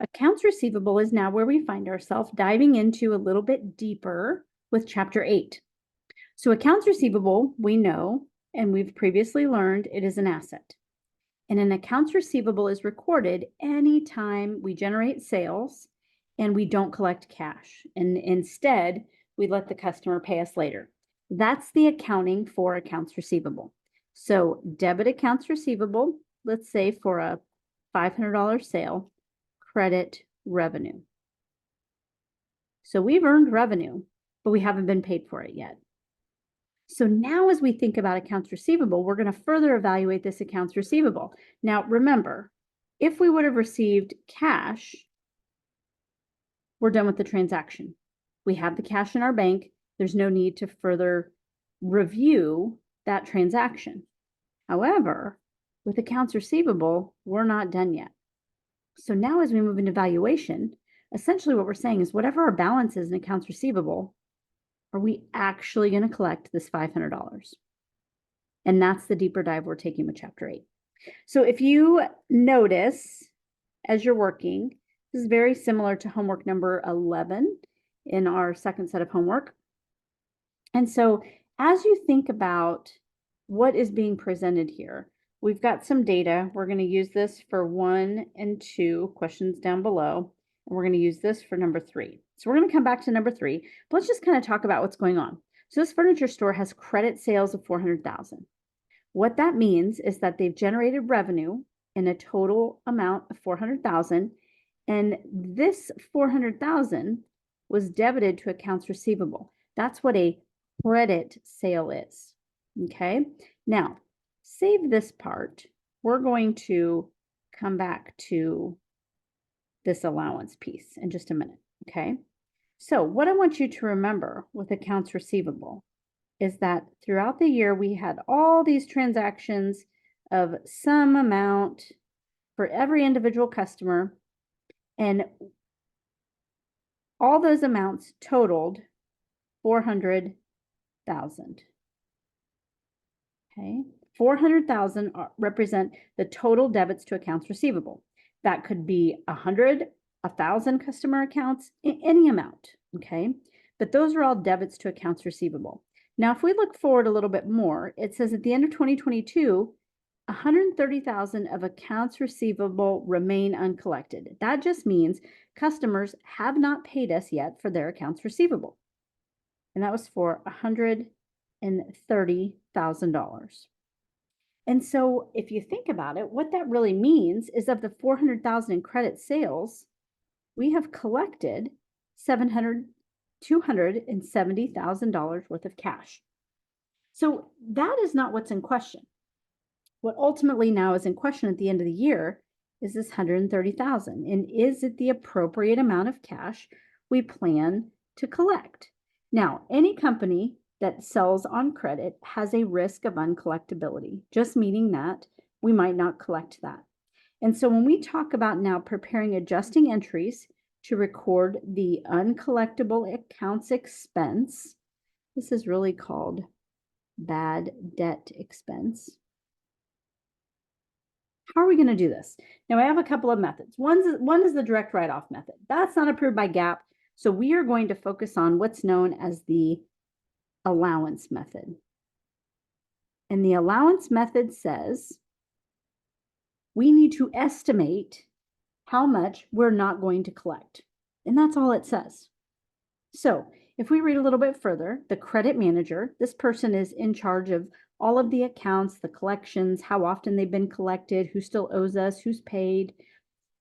Accounts receivable is now where we find ourselves diving into a little bit deeper with chapter 8. So accounts receivable, we know, and we've previously learned, it is an asset. And an accounts receivable is recorded anytime we generate sales and we don't collect cash. And instead, we let the customer pay us later. That's the accounting for accounts receivable. So debit accounts receivable, let's say for a $500 sale, credit revenue. So we've earned revenue, but we haven't been paid for it yet. So now as we think about accounts receivable, we're going to further evaluate this accounts receivable. Now, remember, if we would have received cash, we're done with the transaction. We have the cash in our bank. There's no need to further review that transaction. However, with accounts receivable, we're not done yet. So now as we move into valuation, essentially what we're saying is whatever our balance is in accounts receivable, are we actually going to collect this $500? And that's the deeper dive we're taking with chapter 8. So if you notice as you're working, this is very similar to homework number 11 in our second set of homework. And so as you think about what is being presented here, we've got some data. We're going to use this for 1 and 2 questions down below. And we're going to use this for number 3. So we're going to come back to number 3, but let's just kind of talk about what's going on. So this furniture store has credit sales of $400,000. What that means is that they've generated revenue in a total amount of $400,000, and this $400,000 was debited to accounts receivable. That's what a credit sale is. Okay. Now, save this part. We're going to come back to this allowance piece in just a minute. Okay. So what I want you to remember with accounts receivable is that throughout the year, we had all these transactions of some amount for every individual customer, and all those amounts totaled $400,000. Okay, $400,000 represent the total debits to accounts receivable. That could be 100, 1,000 customer accounts, any amount. Okay, but those are all debits to accounts receivable. Now, if we look forward a little bit more, it says at the end of 2022, 130,000 of accounts receivable remain uncollected. That just means customers have not paid us yet for their accounts receivable. And that was for $130,000. And so if you think about it, what that really means is of the 400,000 in credit sales, we have collected $270,000 worth of cash. So that is not what's in question. What ultimately now is in question at the end of the year is this $130,000. And is it the appropriate amount of cash we plan to collect? Now, any company that sells on credit has a risk of uncollectability, just meaning that we might not collect that. And so when we talk about now preparing adjusting entries to record the uncollectible accounts expense, this is really called bad debt expense. How are we going to do this? Now, I have a couple of methods. One is the direct write-off method. That's not approved by GAAP, so we are going to focus on what's known as the allowance method. And the allowance method says we need to estimate how much we're not going to collect. And that's all it says. So if we read a little bit further, the credit manager, this person is in charge of all of the accounts, the collections, how often they've been collected, who still owes us, who's paid.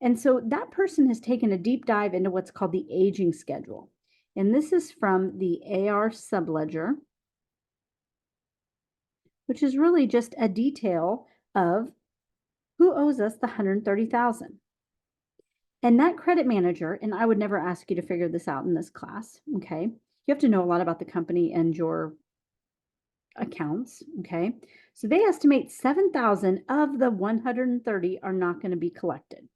And so that person has taken a deep dive into what's called the aging schedule. And this is from the AR subledger, which is really just a detail of who owes us the $130,000. And that credit manager, and I would never ask you to figure this out in this class, okay? You have to know a lot about the company and your accounts, okay? So they estimate 7,000 of the 130 are not going to be collected.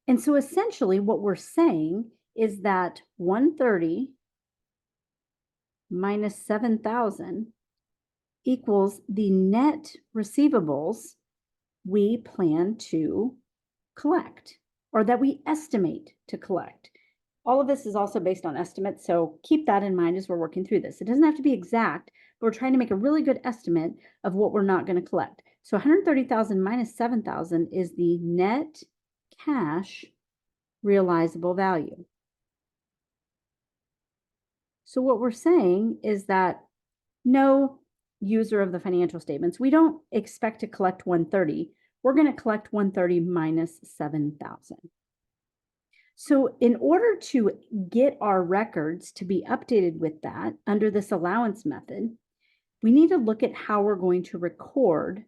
And so essentially what we're saying is that 130 minus 7,000 equals the net receivables we plan to collect. or that we estimate to collect. All of this is also based on estimates, so keep that in mind as we're working through this. It doesn't have to be exact, but we're trying to make a really good estimate of what we're not going to collect. So 130,000 minus 7,000 is the net cash realizable value. So what we're saying is that no user of the financial statements, we don't expect to collect 130. We're going to collect 130 minus 7,000. So in order to get our records to be updated with that under this allowance method, we need to look at how we're going to record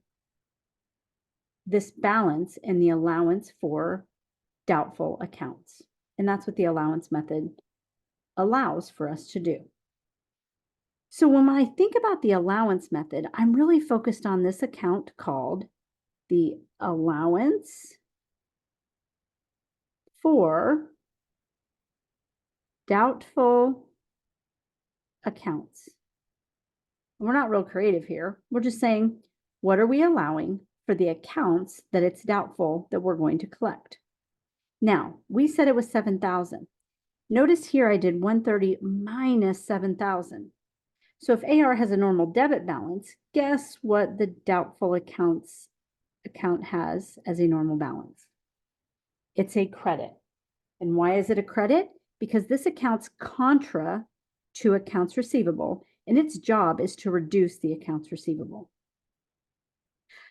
this balance in the allowance for doubtful accounts. And that's what the allowance method allows for us to do. So when I think about the allowance method, I'm really focused on this account called the allowance for doubtful accounts. We're not real creative here. We're just saying, what are we allowing for the accounts that it's doubtful that we're going to collect? Now, we said it was 7,000. Notice here I did 130 minus 7,000. So if AR has a normal debit balance, guess what the doubtful account has as a normal balance? It's a credit. And why is it a credit? Because this account's contra to accounts receivable, and its job is to reduce the accounts receivable.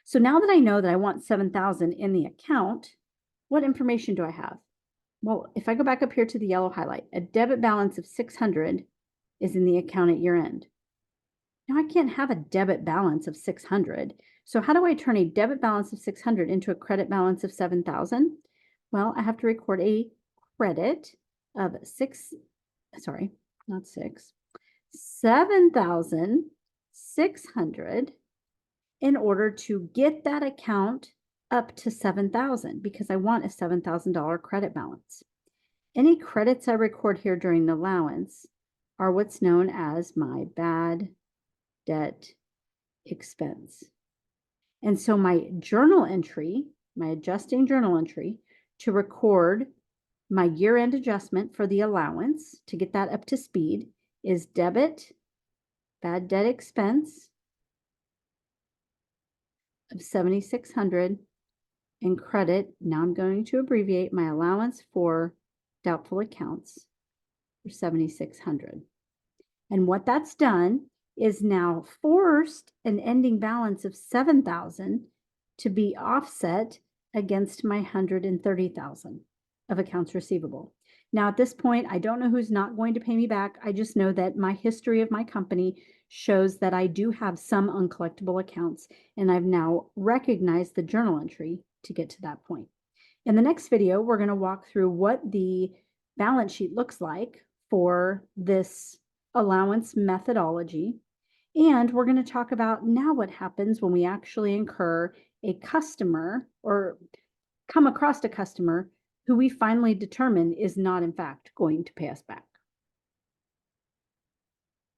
So now that I know that I want 7,000 in the account, what information do I have? Well, if I go back up here to the yellow highlight, a debit balance of 600 is in the account at year end. Now I can't have a debit balance of 600. So how do I turn a debit balance of 600 into a credit balance of 7,000? Well, I have to record a credit of 7,600 in order to get that account up to 7,000 because I want a $7,000 credit balance. Any credits I record here during the allowance are what's known as my bad debt expense. And so my journal entry, my adjusting journal entry to record my year-end adjustment for the allowance to get that up to speed is debit bad debt expense of 7,600 and credit, now I'm going to abbreviate my allowance for doubtful accounts for 7,600. And what that's done is now forced an ending balance of 7,000 to be offset against my 130,000 of accounts receivable. Now at this point, I don't know who's not going to pay me back. I just know that my history of my company shows that I do have some uncollectible accounts, and I've now recognized the journal entry to get to that point. In the next video, we're going to walk through what the balance sheet looks like for this allowance methodology. And we're going to talk about now what happens when we actually incur a customer or come across a customer who we finally determine is not in fact going to pay us back.